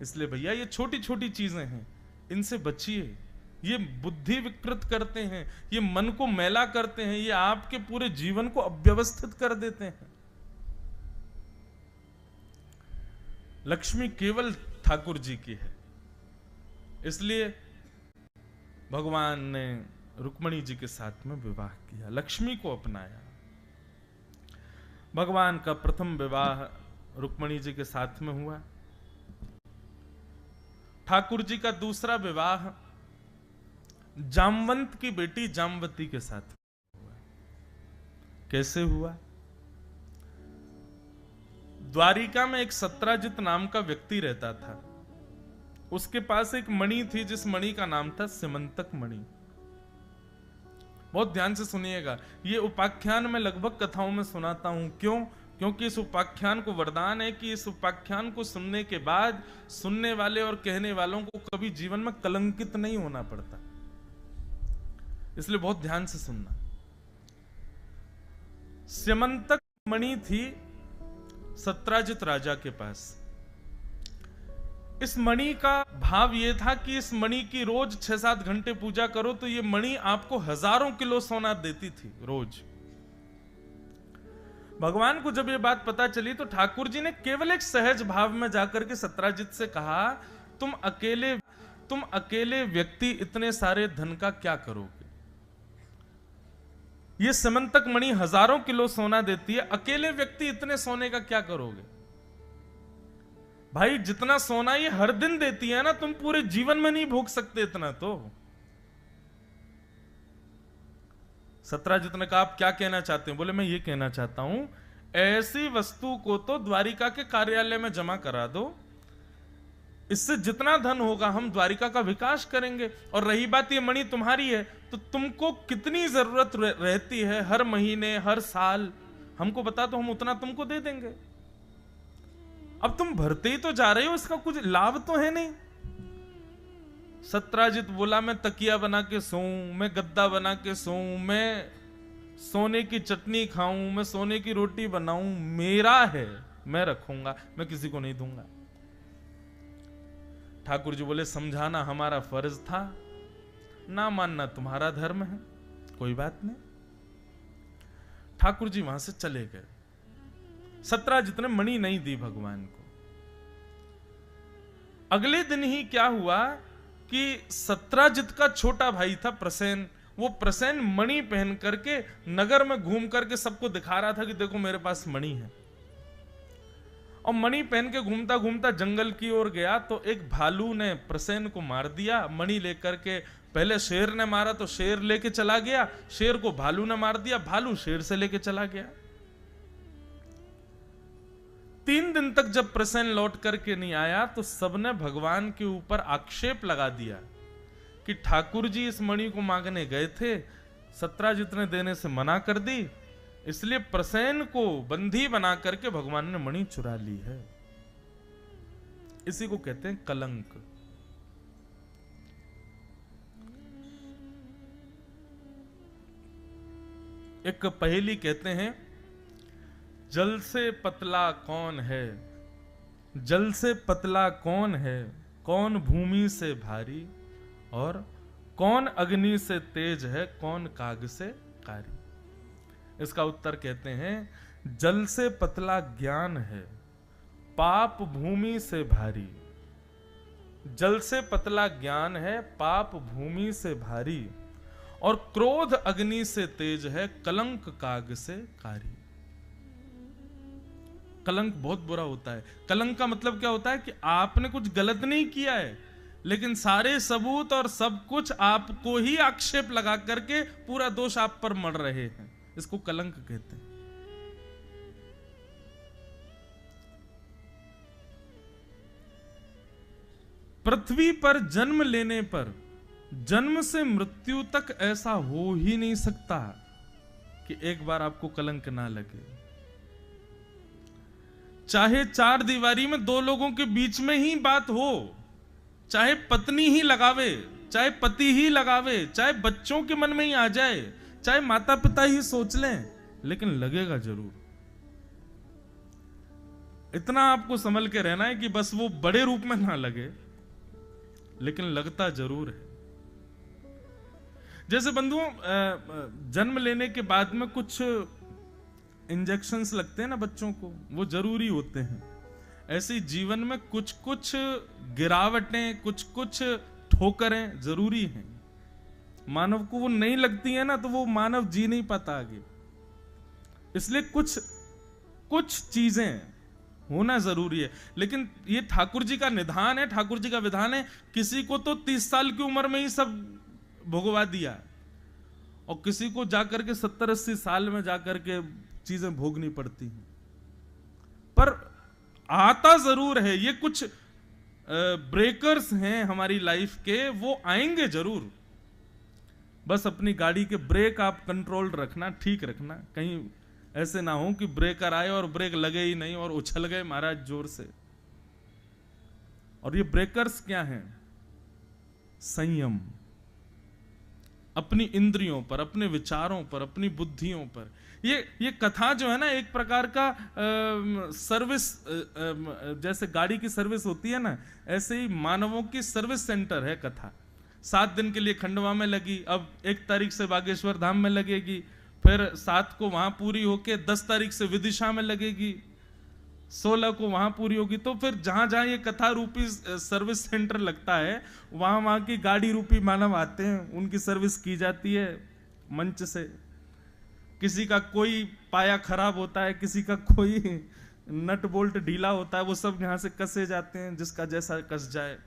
इसलिए भैया ये छोटी छोटी चीजें हैं, इनसे बचिए। ये बुद्धि विकृत करते हैं, ये मन को मैला करते हैं, ये आपके पूरे जीवन को अव्यवस्थित कर देते हैं। लक्ष्मी केवल ठाकुर जी की है, इसलिए भगवान ने रुक्मणी जी के साथ में विवाह किया, लक्ष्मी को अपनाया। भगवान का प्रथम विवाह रुक्मणी जी के साथ में हुआ। ठाकुर जी का दूसरा विवाह जामवंत की बेटी जामवती के साथ हुआ। कैसे हुआ? द्वारिका में एक सत्राजित नाम का व्यक्ति रहता था। उसके पास एक मणि थी, जिस मणि का नाम था सिमंतक मणि। बहुत ध्यान से सुनिएगा, ये उपाख्यान में लगभग कथाओं में सुनाता हूं। क्यों? क्योंकि इस उपाख्यान को वरदान है कि इस उपाख्यान को सुनने के बाद सुनने वाले और कहने वालों को कभी जीवन में कलंकित नहीं होना पड़ता। इसलिए बहुत ध्यान से सुनना। स्यमंतक मणि थी सत्राजित राजा के पास। इस मणि का भाव यह था कि इस मणि की रोज 6-7 घंटे पूजा करो तो ये मणि आपको हजारों किलो सोना देती थी रोज। भगवान को जब ये बात पता चली तो ठाकुर जी ने केवल एक सहज भाव में जाकर के सत्राजित से कहा, तुम अकेले व्यक्ति इतने सारे धन का क्या करोगे? ये समंतक मणि हजारों किलो सोना देती है, अकेले व्यक्ति इतने सोने का क्या करोगे? भाई जितना सोना ये हर दिन देती है ना, तुम पूरे जीवन में नहीं भोग सकते इतना। तो सत्राजित ने कहा, आप क्या कहना चाहते हैं? बोले, मैं ये कहना चाहता हूं, ऐसी वस्तु को तो द्वारिका के कार्यालय में जमा करा दो, इससे जितना धन होगा हम द्वारिका का विकास करेंगे। और रही बात ये मणि तुम्हारी है तो तुमको कितनी जरूरत रहती है हर महीने हर साल, हमको बता दो, हम उतना तुमको दे देंगे। अब तुम भरते ही तो जा रहे हो, इसका कुछ लाभ तो है नहीं। सत्राजित बोला, मैं तकिया बना के सोऊं, मैं गद्दा बना के सोऊं, मैं सोने की चटनी खाऊं, मैं सोने की रोटी बनाऊं, मेरा है, मैं रखूंगा, मैं किसी को नहीं दूंगा। ठाकुर जी बोले, समझाना हमारा फर्ज था, ना मानना तुम्हारा धर्म है, कोई बात नहीं। ठाकुर जी वहां से चले गए। सत्राजित ने मणि नहीं दी भगवान को। अगले दिन ही क्या हुआ कि सत्राजित का छोटा भाई था प्रसेन, वो प्रसेन मणि पहन करके नगर में घूम करके सबको दिखा रहा था कि देखो मेरे पास मणि है। और मणि पहन के घूमता घूमता जंगल की ओर गया तो एक भालू ने प्रसेन को मार दिया। मणि लेकर के, पहले शेर ने मारा तो शेर लेके चला गया, शेर को भालू ने मार दिया, भालू शेर से लेके चला गया। 3 दिन तक जब प्रसेन लौट करके नहीं आया तो सबने भगवान के ऊपर आक्षेप लगा दिया कि ठाकुर जी इस मणि को मांगने गए थे, सत्राजित ने देने से मना कर दी, इसलिए प्रसेन को बंदी बना करके भगवान ने मणि चुरा ली है। इसी को कहते हैं कलंक। एक पहेली कहते हैं, जल से पतला कौन है, जल से पतला कौन है, कौन भूमि से भारी, और कौन अग्नि से तेज है, कौन काग से कारी। इसका उत्तर कहते हैं, जल से पतला ज्ञान है, पाप भूमि से भारी। जल से पतला ज्ञान है, पाप भूमि से भारी, और क्रोध अग्नि से तेज है, कलंक काग से कारी। कलंक बहुत बुरा होता है। कलंक का मतलब क्या होता है कि आपने कुछ गलत नहीं किया है, लेकिन सारे सबूत और सब कुछ आपको ही आक्षेप लगा करके पूरा दोष आप पर मढ़ रहे हैं, इसको कलंक कहते हैं। पृथ्वी पर जन्म लेने पर जन्म से मृत्यु तक ऐसा हो ही नहीं सकता कि एक बार आपको कलंक ना लगे। चाहे 4 दीवारी में 2 लोगों के बीच में ही बात हो, चाहे पत्नी ही लगावे, चाहे पति ही लगावे, चाहे बच्चों के मन में ही आ जाए, चाहे माता पिता ही सोच लें, लेकिन लगेगा जरूर। इतना आपको संभल के रहना है कि बस वो बड़े रूप में ना लगे, लेकिन लगता जरूर है। जैसे बंधुओं, जन्म लेने के बाद में कुछ इंजेक्शंस लगते हैं ना बच्चों को, वो जरूरी होते हैं। ऐसे ही जीवन में कुछ कुछ गिरावटें, कुछ कुछ ठोकरें जरूरी हैं। मानव को वो नहीं लगती है ना, तो वो मानव जी नहीं पाता आगे। इसलिए कुछ कुछ चीजें होना जरूरी है। लेकिन ये ठाकुर जी का निधान है, ठाकुर जी का विधान है। किसी को तो 30 साल की उम्र में ही सब भुगवा दिया, और किसी को जाकर के 70-80 साल में जाकर के चीजें भोगनी पड़ती हैं। पर आता जरूर है। ये कुछ ब्रेकर्स हैं हमारी लाइफ के, वो आएंगे जरूर। बस अपनी गाड़ी के ब्रेक आप कंट्रोल रखना, ठीक रखना। कहीं ऐसे ना हो कि ब्रेकर आए और ब्रेक लगे ही नहीं और उछल गए महाराज जोर से। और ये ब्रेकर्स क्या हैं? संयम, अपनी इंद्रियों पर, अपने विचारों पर, अपनी बुद्धियों पर। ये कथा जो है ना, एक प्रकार का सर्विस, जैसे गाड़ी की सर्विस होती है ना, ऐसे ही मानवों की सर्विस सेंटर है कथा। 7 दिन के लिए खंडवा में लगी, अब 1 तारीख से बागेश्वर धाम में लगेगी, फिर 7 को वहां पूरी होके 10 तारीख से विदिशा में लगेगी, 16 को वहां पूरी होगी। तो फिर जहां जहां ये कथा रूपी सर्विस सेंटर लगता है, वहां वहां की गाड़ी रूपी मानव आते हैं, उनकी सर्विस की जाती है मंच से। किसी का कोई पाया खराब होता है, किसी का कोई नट बोल्ट ढीला होता है, वो सब यहां से कसे जाते हैं, जिसका जैसा कस जाए।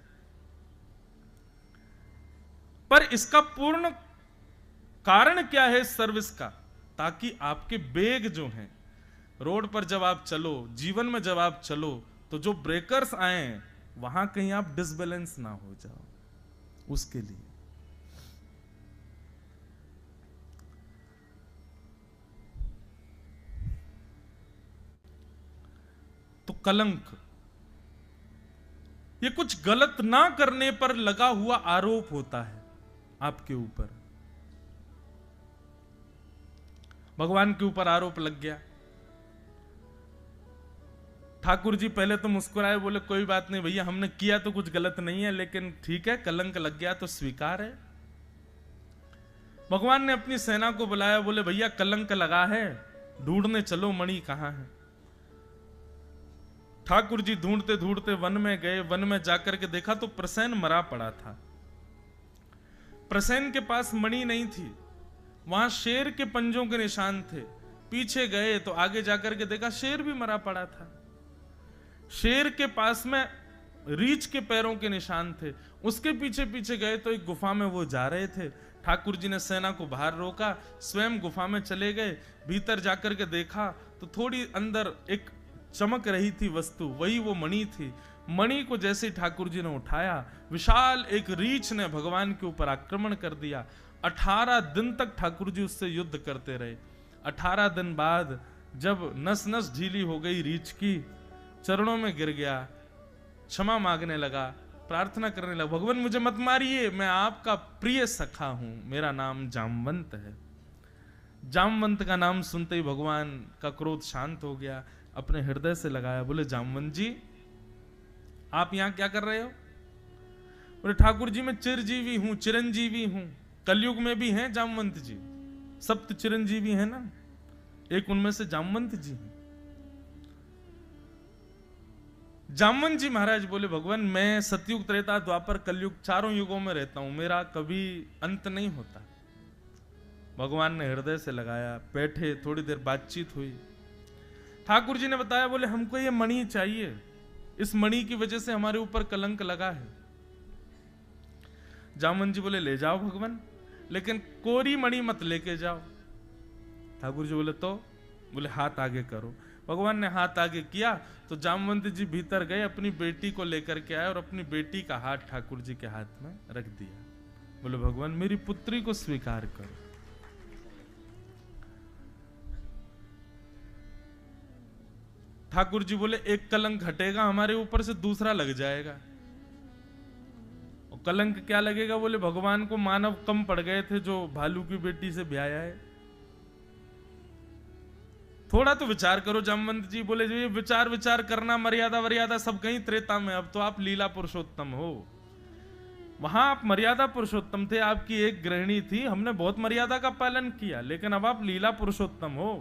पर इसका पूर्ण कारण क्या है इस सर्विस का? ताकि आपके वेग जो हैं, रोड पर जब आप चलो, जीवन में जब आप चलो, तो जो ब्रेकर्स आए वहां कहीं आप डिसबैलेंस ना हो जाओ, उसके लिए। तो कलंक, ये कुछ गलत ना करने पर लगा हुआ आरोप होता है आपके ऊपर। भगवान के ऊपर आरोप लग गया। ठाकुर जी पहले तो मुस्कुराए, बोले कोई बात नहीं भैया, हमने किया तो कुछ गलत नहीं है, लेकिन ठीक है, कलंक लग गया तो स्वीकार है। भगवान ने अपनी सेना को बुलाया, बोले भैया कलंक लगा है, ढूंढने चलो मणि कहां है। ठाकुर जी ढूंढते ढूंढते वन में गए। वन में जाकर के देखा तो प्रसेन मरा पड़ा था। प्रसेन के पास मणि नहीं थी, वहां शेर के पंजों के निशान थे। पीछे गए तो आगे जाकर के देखा शेर भी मरा पड़ा था। शेर के पास में रीछ के पैरों के निशान थे। उसके पीछे पीछे गए तो एक गुफा में वो जा रहे थे। ठाकुर जी ने सेना को बाहर रोका, स्वयं गुफा में चले गए। भीतर जाकर के देखा तो थोड़ी अंदर एक चमक रही थी वस्तु, वही वो मणि थी। मणि को जैसे ही ठाकुर जी ने उठाया, विशाल एक रीछ ने भगवान के ऊपर आक्रमण कर दिया। 18 दिन तक ठाकुर जी उससे युद्ध करते रहे। 18 दिन बाद जब नस नस ढीली हो गई रीछ की, चरणों में गिर गया, क्षमा मांगने लगा, प्रार्थना करने लगा, भगवान मुझे मत मारिए, मैं आपका प्रिय सखा हूं, मेरा नाम जामवंत है। जामवंत का नाम सुनते ही भगवान का क्रोध शांत हो गया, अपने हृदय से लगाया, बोले जामवंत जी आप यहां क्या कर रहे हो? बोले ठाकुर जी मैं चिरजीवी हूं, चिरंजीवी हूं। कलयुग में भी हैं जामवंत जी, सप्त चिरंजीवी हैं ना, एक उनमें से जामवंत जी हैं। जामवंत जी महाराज बोले भगवान मैं सतयुग, त्रेता, द्वापर, कलयुग चारों युगों में रहता हूं, मेरा कभी अंत नहीं होता। भगवान ने हृदय से लगाया, बैठे, थोड़ी देर बातचीत हुई। ठाकुर जी ने बताया, बोले हमको ये मणि चाहिए, इस मणि की वजह से हमारे ऊपर कलंक लगा है। जामवंत जी बोले ले जाओ भगवान, लेकिन कोरी मणि मत लेके जाओ। ठाकुर जी बोले तो? बोले हाथ आगे करो। भगवान ने हाथ आगे किया तो जामवंत जी भीतर गए, अपनी बेटी को लेकर के आए और अपनी बेटी का हाथ ठाकुर जी के हाथ में रख दिया। बोले भगवान मेरी पुत्री को स्वीकार करो। ठाकुर जी बोले एक कलंक हटेगा हमारे ऊपर से, दूसरा लग जाएगा। और कलंक क्या लगेगा? बोले भगवान को मानव कम पड़ गए थे जो भालू की बेटी से ब्याया है। थोड़ा तो विचार करो। जामवंत जी बोले ये विचार विचार करना, मर्यादा वर्यादा सब कहीं त्रेता में, अब तो आप लीला पुरुषोत्तम हो। वहां आप मर्यादा पुरुषोत्तम थे, आपकी एक गृहिणी थी, हमने बहुत मर्यादा का पालन किया, लेकिन अब आप लीला पुरुषोत्तम हो,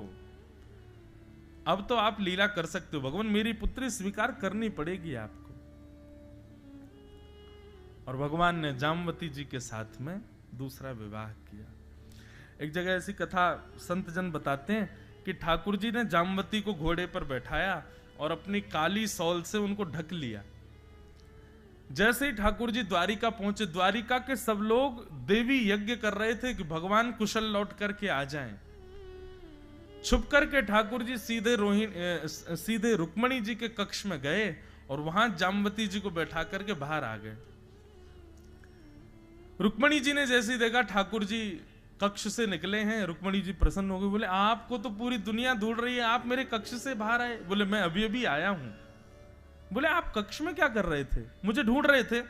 अब तो आप लीला कर सकते हो। भगवान मेरी पुत्री स्वीकार करनी पड़ेगी आपको। और भगवान ने जामवती जी के साथ में दूसरा विवाह किया। एक जगह ऐसी कथा संत जन बताते हैं कि ठाकुर जी ने जामवती को घोड़े पर बैठाया और अपनी काली सौल से उनको ढक लिया। जैसे ही ठाकुर जी द्वारिका पहुंचे, द्वारिका के सब लोग देवी यज्ञ कर रहे थे कि भगवान कुशल लौट करके आ जाएं। छुप करके ठाकुर जी सीधे रुक्मणी जी के कक्ष में गए और वहां जामवती जी को बैठा करके बाहर आ गए। रुक्मणी जी ने जैसे ही देखा ठाकुर जी कक्ष से निकले हैं, रुक्मणी जी प्रसन्न हो गई, बोले आपको तो पूरी दुनिया ढूंढ रही है, आप मेरे कक्ष से बाहर आए? बोले मैं अभी अभी आया हूं। बोले आप कक्ष में क्या कर रहे थे, मुझे ढूंढ रहे थे?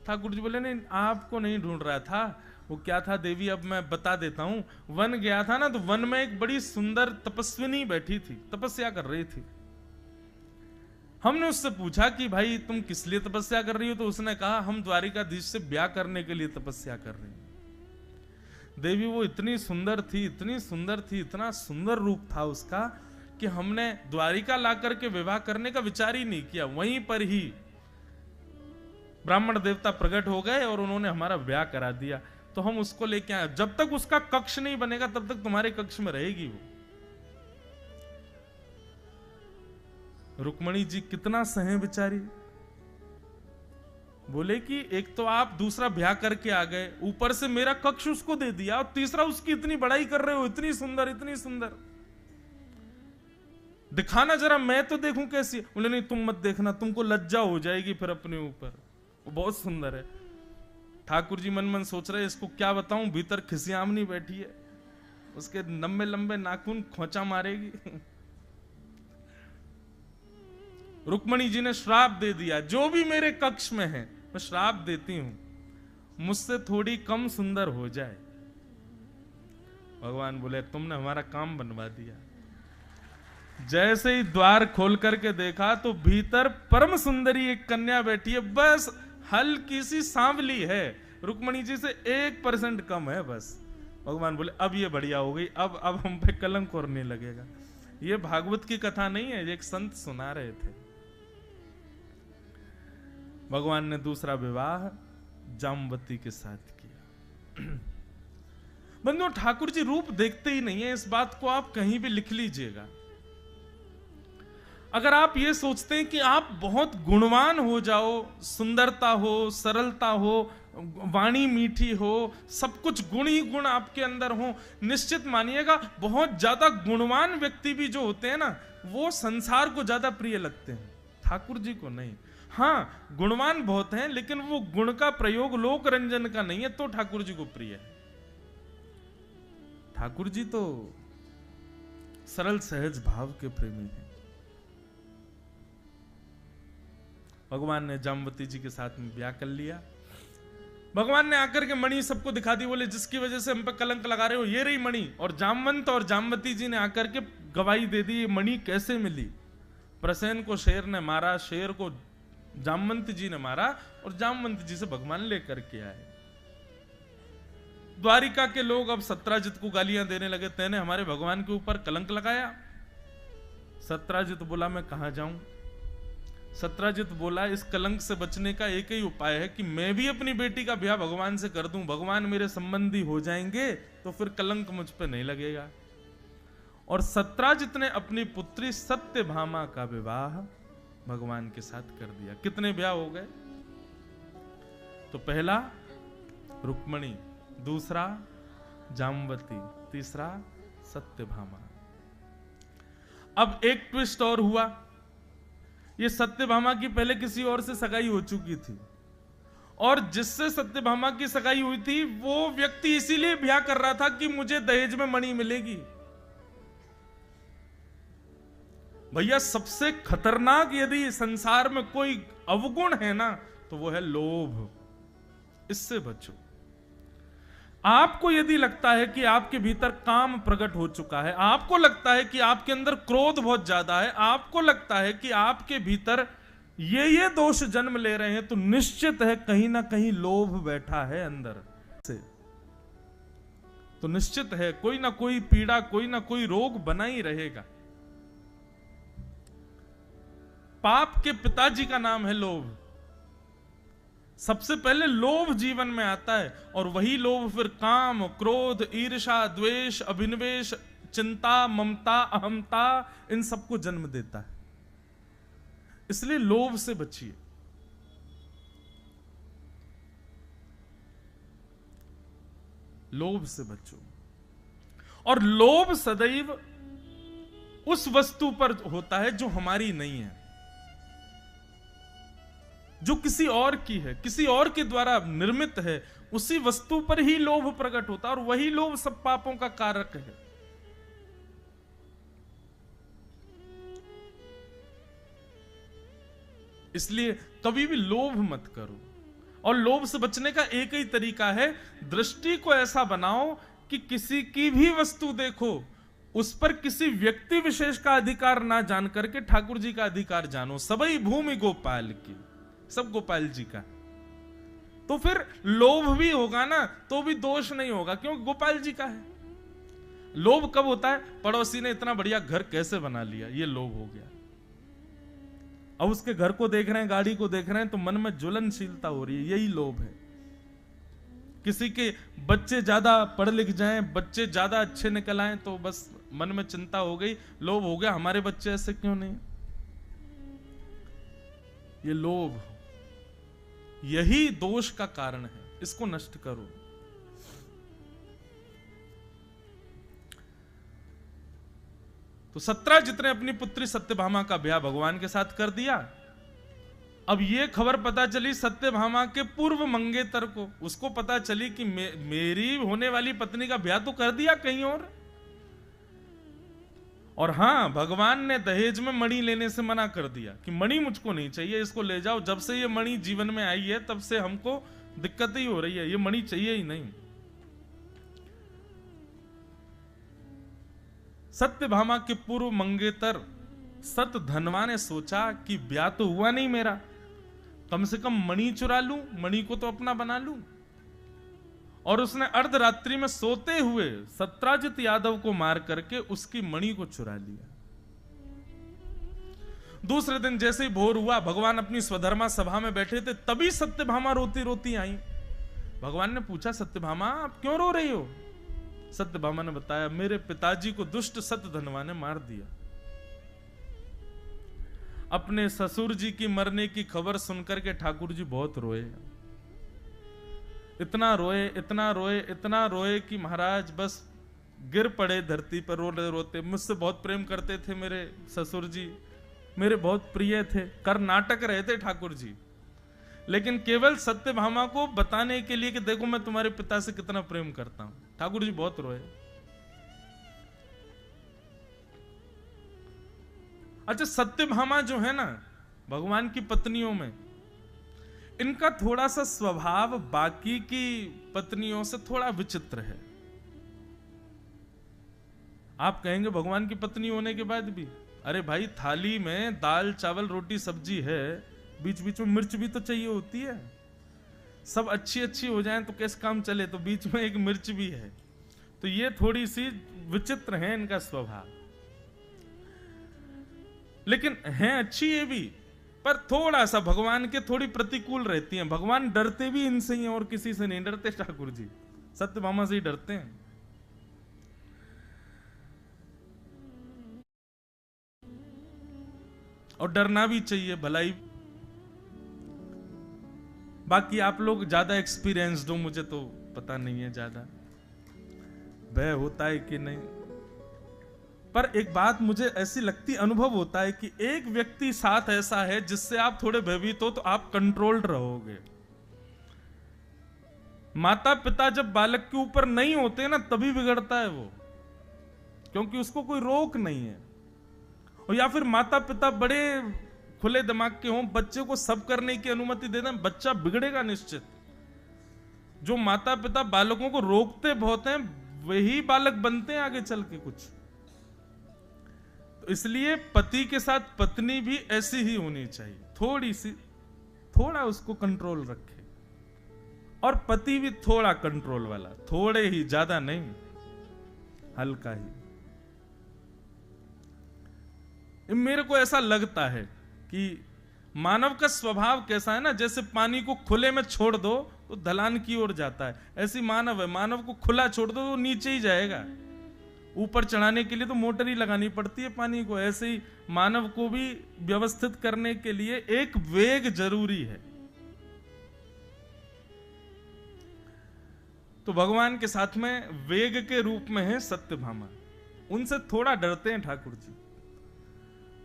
ठाकुर जी बोले नहीं, आपको नहीं ढूंढ रहा था। वो क्या था देवी, अब मैं बता देता हूं। वन गया था ना, तो वन में एक बड़ी सुंदर तपस्विनी बैठी थी, तपस्या कर रही थी। हमने उससे पूछा कि भाई तुम किस लिए तपस्या कर रही हो? तो उसने कहा हम द्वारिकाधीश से ब्याह करने के लिए तपस्या कर रही हैं। देवी वो इतनी सुंदर थी, इतनी सुंदर थी, इतना सुंदर रूप था उसका कि हमने द्वारिका ला करके विवाह करने का विचार ही नहीं किया। वहीं पर ही ब्राह्मण देवता प्रकट हो गए और उन्होंने हमारा ब्याह करा दिया। तो हम उसको लेके आए। जब तक उसका कक्ष नहीं बनेगा तब तक तुम्हारे कक्ष में रहेगी वो। रुक्मणी जी कितना सहे बेचारी। बोले कि एक तो आप दूसरा ब्याह करके आ गए, ऊपर से मेरा कक्ष उसको दे दिया, और तीसरा उसकी इतनी बड़ाई कर रहे हो, इतनी सुंदर इतनी सुंदर, दिखाना जरा मैं तो देखूं कैसी। बोले नहीं तुम मत देखना, तुमको लज्जा हो जाएगी फिर अपने ऊपर, वो बहुत सुंदर है। ठाकुर जी मन मन सोच रहे इसको क्या बताऊं, भीतर खिसियामनी बैठी है, उसके लंबे लंबे नाखून खोचा मारेगी। रुक्मणी जी ने श्राप दे दिया, जो भी मेरे कक्ष में है मैं श्राप देती हूं, मुझसे थोड़ी कम सुंदर हो जाए। भगवान बोले तुमने हमारा काम बनवा दिया। जैसे ही द्वार खोल करके देखा तो भीतर परम सुंदरी एक कन्या बैठी है, बस हल्की सी सांवली है, रुक्मणी जी से 1% कम है बस। भगवान बोले अब ये बढ़िया हो गई, अब हम पे कलंक और नहीं लगेगा। ये भागवत की कथा नहीं है, ये एक संत सुना रहे थे। भगवान ने दूसरा विवाह जामवती के साथ किया। बंधुओं, ठाकुर जी रूप देखते ही नहीं है, इस बात को आप कहीं भी लिख लीजिएगा। अगर आप ये सोचते हैं कि आप बहुत गुणवान हो जाओ, सुंदरता हो, सरलता हो, वाणी मीठी हो, सब कुछ गुण ही गुण आपके अंदर हो, निश्चित मानिएगा बहुत ज्यादा गुणवान व्यक्ति भी जो होते हैं ना, वो संसार को ज्यादा प्रिय लगते हैं, ठाकुर जी को नहीं। हाँ, गुणवान बहुत हैं, लेकिन वो गुण का प्रयोग लोक रंजन का नहीं है, तो ठाकुर जी को प्रिय है। ठाकुर जी तो सरल सहज भाव के प्रेमी हैं। भगवान ने जामवती जी के साथ में ब्याह कर लिया। भगवान ने आकर के मणि सबको दिखा दी, बोले जिसकी वजह से हम पे कलंक लगा रहे हो ये रही मणि। और जामवंत और जामवती जी ने आकर के गवाही दे दी ये मणि कैसे मिली। प्रसेन को शेर ने मारा, शेर को जामवंत जी ने मारा, और जामवंत जी से भगवान लेकर के आए। द्वारिका के लोग अब सत्राजित को गालियां देने लगे, तेने हमारे भगवान के ऊपर कलंक लगाया। सत्राजित बोला मैं कहां जाऊं। सत्राजित बोला इस कलंक से बचने का एक ही उपाय है कि मैं भी अपनी बेटी का ब्याह भगवान से कर दूं, भगवान मेरे संबंधी हो जाएंगे तो फिर कलंक मुझ पे नहीं लगेगा। और सत्राजित ने अपनी पुत्री सत्यभामा का विवाह भगवान के साथ कर दिया। कितने ब्याह हो गए? तो पहला रुक्मणी, दूसरा जामवती, तीसरा सत्यभामा। अब एक ट्विस्ट और हुआ, ये सत्यभामा की पहले किसी और से सगाई हो चुकी थी, और जिससे सत्यभामा की सगाई हुई थी वो व्यक्ति इसीलिए ब्याह कर रहा था कि मुझे दहेज में मणि मिलेगी। भैया सबसे खतरनाक यदि संसार में कोई अवगुण है ना, तो वो है लोभ। इससे बचो। आपको यदि लगता है कि आपके भीतर काम प्रकट हो चुका है, आपको लगता है कि आपके अंदर क्रोध बहुत ज्यादा है, आपको लगता है कि आपके भीतर ये दोष जन्म ले रहे हैं, तो निश्चित है कहीं ना कहीं लोभ बैठा है अंदर से। तो निश्चित है कोई ना कोई पीड़ा, कोई ना कोई रोग बना ही रहेगा। पाप के पिताजी का नाम है लोभ। सबसे पहले लोभ जीवन में आता है, और वही लोभ फिर काम, क्रोध, ईर्ष्या, द्वेष, अभिनिवेश, चिंता, ममता, अहमता, इन सबको जन्म देता है। इसलिए लोभ से बचिए। लोभ से बचो। और लोभ सदैव उस वस्तु पर होता है जो हमारी नहीं है, जो किसी और की है, किसी और के द्वारा निर्मित है, उसी वस्तु पर ही लोभ प्रकट होता है, और वही लोभ सब पापों का कारक है। इसलिए कभी भी लोभ मत करो। और लोभ से बचने का एक ही तरीका है, दृष्टि को ऐसा बनाओ कि किसी की भी वस्तु देखो, उस पर किसी व्यक्ति विशेष का अधिकार ना जान करके ठाकुर जी का अधिकार जानो। सबई भूमि गोपाल की, सब गोपाल जी का। तो फिर लोभ भी होगा ना तो भी दोष नहीं होगा, क्योंकि गोपाल जी का है। लोभ कब होता है? पड़ोसी ने इतना बढ़िया घर कैसे बना लिया, ये लोभ हो गया। अब उसके घर को देख रहे हैं, गाड़ी को देख रहे हैं, तो मन में ज्वलनशीलता हो रही है, यही लोभ है। किसी के बच्चे ज्यादा पढ़ लिख जाएं, बच्चे ज्यादा अच्छे निकल आए, तो बस मन में चिंता हो गई, लोभ हो गया, हमारे बच्चे ऐसे क्यों नहीं। ये लोभ, यही दोष का कारण है, इसको नष्ट करो। तो सत्यराजित ने अपनी पुत्री सत्यभामा का ब्याह भगवान के साथ कर दिया। अब ये खबर पता चली सत्यभामा के पूर्व मंगेतर को, उसको पता चली कि मेरी होने वाली पत्नी का ब्याह तो कर दिया कहीं और हां, भगवान ने दहेज में मणि लेने से मना कर दिया कि मणि मुझको नहीं चाहिए, इसको ले जाओ। जब से ये मणि जीवन में आई है तब से हमको दिक्कत ही हो रही है, ये मणि चाहिए ही नहीं। सत्यभामा के पूर्व मंगेतर सतधनवा ने सोचा कि ब्याह तो हुआ नहीं मेरा, कम से कम मणि चुरा लूं, मणि को तो अपना बना लूं। और उसने अर्धरात्रि में सोते हुए सत्यराजित यादव को मार करके उसकी मणि को चुरा लिया। दूसरे दिन जैसे ही भोर हुआ, भगवान अपनी स्वधर्मा सभा में बैठे थे, तभी सत्यभामा रोती रोती आई। भगवान ने पूछा, सत्यभामा आप क्यों रो रही हो? सत्यभामा ने बताया, मेरे पिताजी को दुष्ट सतधनवा ने मार दिया। अपने ससुर जी की मरने की खबर सुनकर के ठाकुर जी बहुत रोए। इतना रोए, इतना रोए, इतना रोए कि महाराज बस गिर पड़े धरती पर रोते रोते। मुझसे बहुत प्रेम करते थे मेरे ससुर जी, मेरे बहुत प्रिय थे, कर नाटक रहे थे ठाकुर जी, लेकिन केवल सत्यभामा को बताने के लिए कि देखो मैं तुम्हारे पिता से कितना प्रेम करता हूं। ठाकुर जी बहुत रोए। अच्छा, सत्यभामा जो है ना, भगवान की पत्नियों में इनका थोड़ा सा स्वभाव बाकी की पत्नियों से थोड़ा विचित्र है। आप कहेंगे भगवान की पत्नी होने के बाद भी, अरे भाई थाली में दाल चावल रोटी सब्जी है, बीच बीच में मिर्च भी तो चाहिए होती है। सब अच्छी अच्छी हो जाए तो कैसे काम चले, तो बीच में एक मिर्च भी है। तो ये थोड़ी सी विचित्र है इनका स्वभाव, लेकिन है अच्छी ये भी, पर थोड़ा सा भगवान के थोड़ी प्रतिकूल रहती हैं। भगवान डरते भी इनसे ही और किसी से नहीं डरते। ठाकुर जी सत्यभामा से ही डरते हैं। और डरना भी चाहिए, भलाई। बाकी आप लोग ज्यादा एक्सपीरियंस्ड हो, मुझे तो पता नहीं है ज्यादा भय होता है कि नहीं, पर एक बात मुझे ऐसी लगती, अनुभव होता है कि एक व्यक्ति साथ ऐसा है जिससे आप थोड़े भयभीत हो तो आप कंट्रोल्ड रहोगे। माता पिता जब बालक के ऊपर नहीं होते ना तभी बिगड़ता है वो, क्योंकि उसको कोई रोक नहीं है। और या फिर माता पिता बड़े खुले दिमाग के हों, बच्चे को सब करने की अनुमति दे दें, बच्चा बिगड़ेगा निश्चित। जो माता पिता बालकों को रोकते बहुत हैं, वही बालक बनते हैं आगे चल के कुछ। तो इसलिए पति के साथ पत्नी भी ऐसी ही होनी चाहिए, थोड़ा उसको कंट्रोल रखे, और पति भी थोड़ा कंट्रोल वाला, थोड़े ही, ज्यादा नहीं, हल्का ही। मेरे को ऐसा लगता है कि मानव का स्वभाव कैसा है ना, जैसे पानी को खुले में छोड़ दो तो ढलान की ओर जाता है, ऐसी मानव है। मानव को खुला छोड़ दो तो नीचे ही जाएगा, ऊपर चढ़ाने के लिए तो मोटर ही लगानी पड़ती है पानी को। ऐसे ही मानव को भी व्यवस्थित करने के लिए एक वेग जरूरी है। तो भगवान के साथ में वेग के रूप में है सत्यभामा। उनसे थोड़ा डरते हैं ठाकुर जी।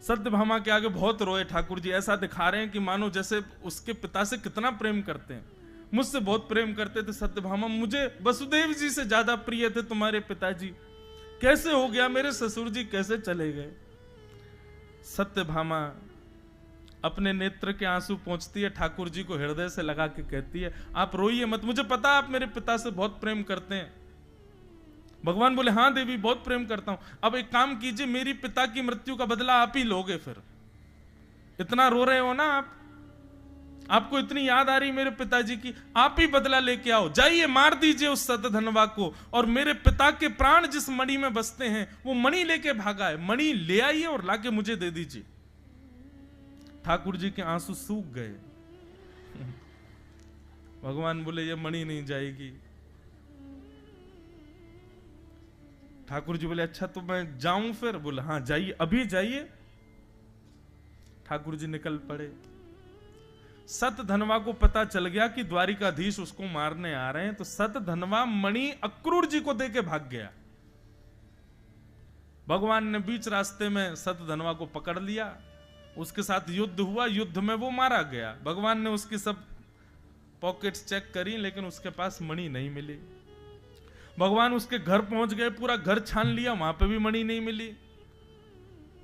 सत्यभामा के आगे बहुत रोए ठाकुर जी, ऐसा दिखा रहे हैं कि मानो जैसे उसके पिता से कितना प्रेम करते हैं। मुझसे बहुत प्रेम करते थे सत्यभामा, मुझे वसुदेव जी से ज्यादा प्रिय थे तुम्हारे पिताजी, कैसे हो गया, मेरे ससुर जी कैसे चले गए। सत्यभामा अपने नेत्र के आंसू पोंछती है, ठाकुर जी को हृदय से लगा के कहती है, आप रोइए मत, मुझे पता आप मेरे पिता से बहुत प्रेम करते हैं। भगवान बोले, हाँ देवी बहुत प्रेम करता हूं। अब एक काम कीजिए, मेरी पिता की मृत्यु का बदला आप ही लोगे। फिर इतना रो रहे हो ना आप, आपको इतनी याद आ रही मेरे पिताजी की, आप ही बदला लेके आओ, जाइए मार दीजिए उस सतधनवा को, और मेरे पिता के प्राण जिस मणि में बसते हैं वो मणि लेके भागा है, मणि ले आइए और लाके मुझे दे दीजिए। ठाकुर जी के आंसू सूख गए। भगवान बोले, ये मणि नहीं जाएगी। ठाकुर जी बोले, अच्छा तो मैं जाऊं फिर? बोले, हाँ जाइए, अभी जाइए। ठाकुर जी निकल पड़े। सतधनवा को पता चल गया कि द्वारिकाधीश उसको मारने आ रहे हैं, तो सतधनवा मणि अक्रूर जी को देके भाग गया। भगवान ने बीच रास्ते में सतधनवा को पकड़ लिया, उसके साथ युद्ध हुआ, युद्ध में वो मारा गया। भगवान ने उसकी सब पॉकेट्स चेक करी, लेकिन उसके पास मणि नहीं मिली। भगवान उसके घर पहुंच गए, पूरा घर छान लिया, वहां पे भी मणि नहीं मिली,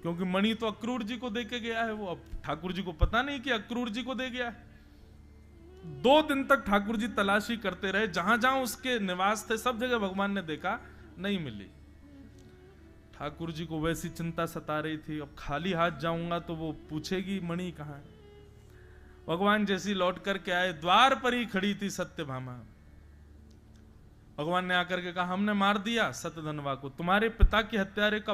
क्योंकि मणि तो अक्रूर जी को देके गया है वो। अब ठाकुर जी को पता नहीं कि अक्रूर जी को दे गया है। 2 दिन तक ठाकुर जी तलाशी करते रहे, जहां जहां उसके निवास थे सब जगह भगवान ने देखा, नहीं मिली। ठाकुर जी को वैसी चिंता सता रही थी, अब खाली हाथ जाऊंगा तो वो पूछेगी मणि कहां है। भगवान जैसी लौट करके आए, द्वार पर ही खड़ी थी सत्यभामा। भगवान ने आकर के कहा, हमने मार दिया सतधनवा को, तुम्हारे पिता के हत्यारे का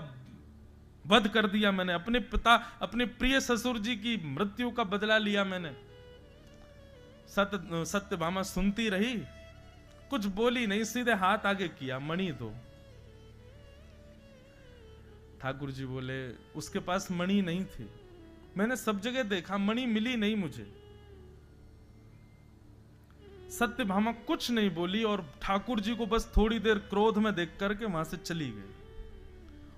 वध कर दिया मैंने, अपने पिता, अपने प्रिय ससुर जी की मृत्यु का बदला लिया मैंने। सत्यभामा सुनती रही, कुछ बोली नहीं, सीधे हाथ आगे किया, मणि दो। ठाकुर जी बोले, उसके पास मणि नहीं थी, मैंने सब जगह देखा, मणि मिली नहीं मुझे। सत्यभामा कुछ नहीं बोली, और ठाकुर जी को बस थोड़ी देर क्रोध में देख करके वहां से चली गई,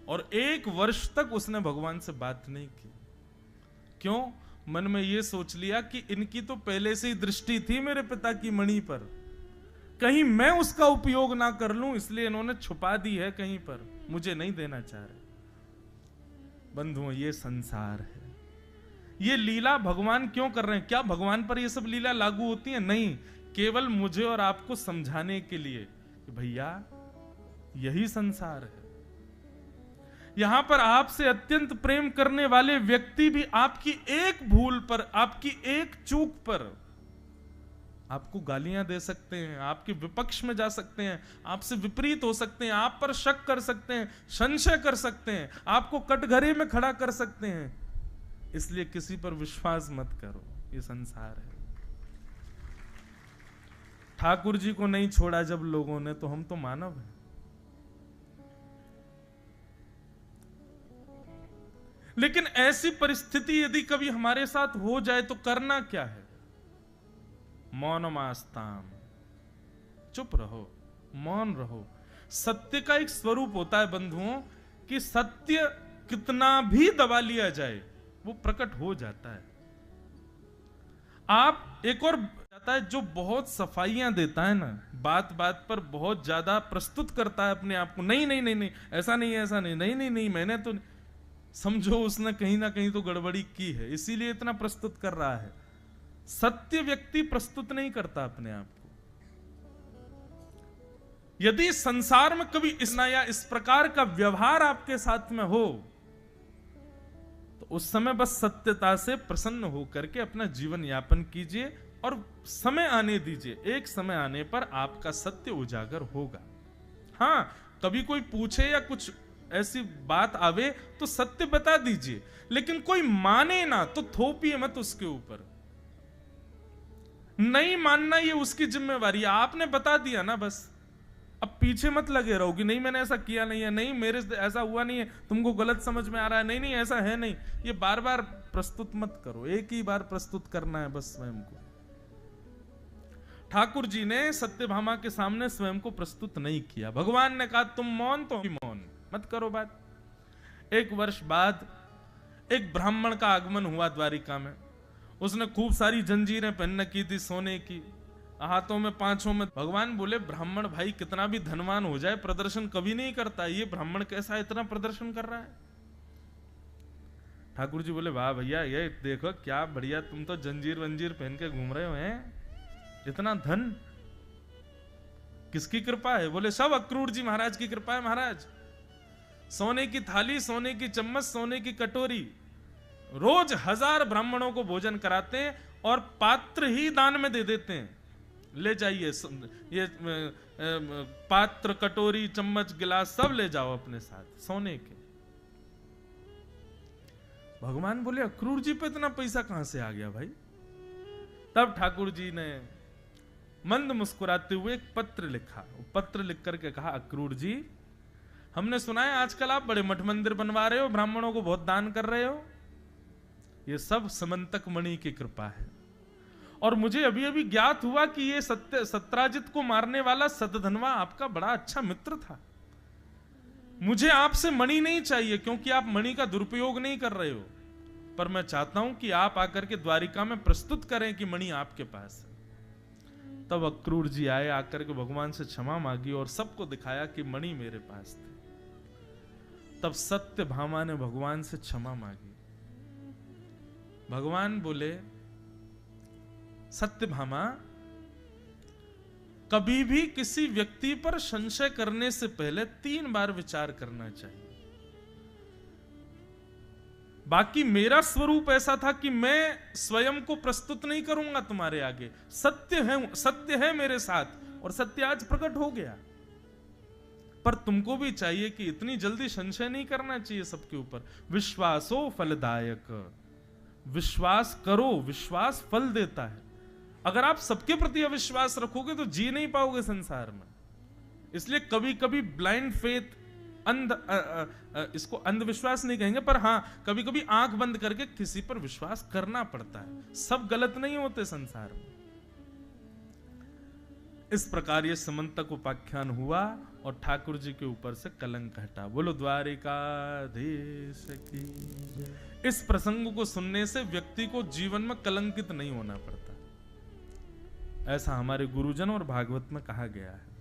और 1 वर्ष तक उसने भगवान से बात नहीं की। क्यों? मन में यह सोच लिया कि इनकी तो पहले से ही दृष्टि थी मेरे पिता की मणि पर, कहीं मैं उसका उपयोग ना कर लूं, इसलिए इन्होंने छुपा दी है कहीं पर, मुझे नहीं देना चाह रहे। बंधुओं, ये संसार है, ये लीला भगवान क्यों कर रहे हैं? क्या भगवान पर ये सब लीला लागू होती है? नहीं, केवल मुझे और आपको समझाने के लिए कि भैया यही संसार है। यहां पर आपसे अत्यंत प्रेम करने वाले व्यक्ति भी आपकी एक भूल पर, आपकी एक चूक पर आपको गालियां दे सकते हैं, आपके विपक्ष में जा सकते हैं, आपसे विपरीत हो सकते हैं, आप पर शक कर सकते हैं, संशय कर सकते हैं, आपको कटघरे में खड़ा कर सकते हैं। इसलिए किसी पर विश्वास मत करो, ये संसार है। ठाकुर जी को नहीं छोड़ा जब लोगों ने, तो हम तो मानव हैं। लेकिन ऐसी परिस्थिति यदि कभी हमारे साथ हो जाए तो करना क्या है? मौनमास्ताम, चुप रहो, मौन रहो। सत्य का एक स्वरूप होता है बंधुओं, कि सत्य कितना भी दबा लिया जाए वो प्रकट हो जाता है। आप एक और जाता है जो बहुत सफाइयां देता है ना, बात बात पर बहुत ज्यादा प्रस्तुत करता है अपने आप को, नहीं नहीं नहीं नहीं ऐसा नहीं, ऐसा नहीं, नहीं नहीं नहीं मैंने तो, समझो उसने कहीं ना कहीं तो गड़बड़ी की है, इसीलिए इतना प्रस्तुत कर रहा है। सत्य व्यक्ति प्रस्तुत नहीं करता अपने आप को। यदि संसार में कभी इस प्रकार का व्यवहार आपके साथ में हो, तो उस समय बस सत्यता से प्रसन्न होकर के अपना जीवन यापन कीजिए और समय आने दीजिए। एक समय आने पर आपका सत्य उजागर होगा। हाँ, कभी कोई पूछे या कुछ ऐसी बात आवे तो सत्य बता दीजिए, लेकिन कोई माने ना तो थोपिए मत उसके ऊपर। नहीं मानना ये उसकी जिम्मेवारी है, आपने बता दिया ना बस। अब पीछे मत लगे रहो कि नहीं मैंने ऐसा किया नहीं है, नहीं मेरे से ऐसा हुआ नहीं है, तुमको गलत समझ में आ रहा है, नहीं नहीं ऐसा है नहीं। ये बार बार प्रस्तुत मत करो, एक ही बार प्रस्तुत करना है बस स्वयं को। ठाकुर जी ने सत्यभामा के सामने स्वयं को प्रस्तुत नहीं किया। भगवान ने कहा तुम मौन तो मौन मत करो बात। एक वर्ष बाद एक ब्राह्मण का आगमन हुआ द्वारिका में। उसने खूब सारी जंजीरें पहन रखी थी सोने की, हाथों में पांचों में। भगवान बोले ब्राह्मण भाई कितना भी धनवान हो जाए प्रदर्शन कभी नहीं करता, ये ब्राह्मण कैसा इतना प्रदर्शन कर रहा है। ठाकुर जी बोले वाह भैया, ये देखो क्या बढ़िया, तुम तो जंजीर वंजीर पहन के घूम रहे हो हैं, इतना धन किसकी कृपा है? बोले सब अक्रूर जी महाराज की कृपा है महाराज। सोने की थाली, सोने की चम्मच, सोने की कटोरी, रोज 1000 ब्राह्मणों को भोजन कराते हैं और पात्र ही दान में दे देते हैं। ले जाइए ये पात्र, कटोरी, चम्मच, गिलास सब ले जाओ अपने साथ सोने के। भगवान बोले अक्रूर जी पे इतना पैसा कहां से आ गया भाई? तब ठाकुर जी ने मंद मुस्कुराते हुए एक पत्र लिखा। पत्र लिख करके कहा अक्रूर जी, हमने सुना है आजकल आप बड़े मठ मंदिर बनवा रहे हो, ब्राह्मणों को बहुत दान कर रहे हो, ये सब समंतक मणि की कृपा है। और मुझे अभी अभी ज्ञात हुआ कि ये सत्राजित को मारने वाला सतधनवा आपका बड़ा अच्छा मित्र था। मुझे आपसे मणि नहीं चाहिए क्योंकि आप मणि का दुरुपयोग नहीं कर रहे हो, पर मैं चाहता हूं कि आप आकर के द्वारिका में प्रस्तुत करें कि मणि आपके पास है। तब अक्रूर जी आए, आकर के भगवान से क्षमा मांगी और सबको दिखाया कि मणि मेरे पास थे। तब सत्यभामा ने भगवान से क्षमा मांगी। भगवान बोले सत्यभामा, कभी भी किसी व्यक्ति पर संशय करने से पहले 3 बार विचार करना चाहिए। बाकी मेरा स्वरूप ऐसा था कि मैं स्वयं को प्रस्तुत नहीं करूंगा तुम्हारे आगे। सत्य है मेरे साथ और सत्य आज प्रकट हो गया। पर तुमको भी चाहिए कि इतनी जल्दी संशय नहीं करना चाहिए सबके ऊपर। विश्वासो फलदायक, विश्वास करो, विश्वास फल देता है। अगर आप सबके प्रति अविश्वास रखोगे तो जी नहीं पाओगे संसार में। इसलिए कभी कभी ब्लाइंड फेथ, इसको अंधविश्वास नहीं कहेंगे, पर हां कभी कभी आंख बंद करके किसी पर विश्वास करना पड़ता है। सब गलत नहीं होते संसार में। इस प्रकार ये समंतक उपाख्यान हुआ और ठाकुर जी के ऊपर से कलंक हटा। बोलो द्वारिकाधीश की। इस प्रसंग को सुनने से व्यक्ति को जीवन में कलंकित नहीं होना पड़ता, ऐसा हमारे गुरुजन और भागवत में कहा गया है।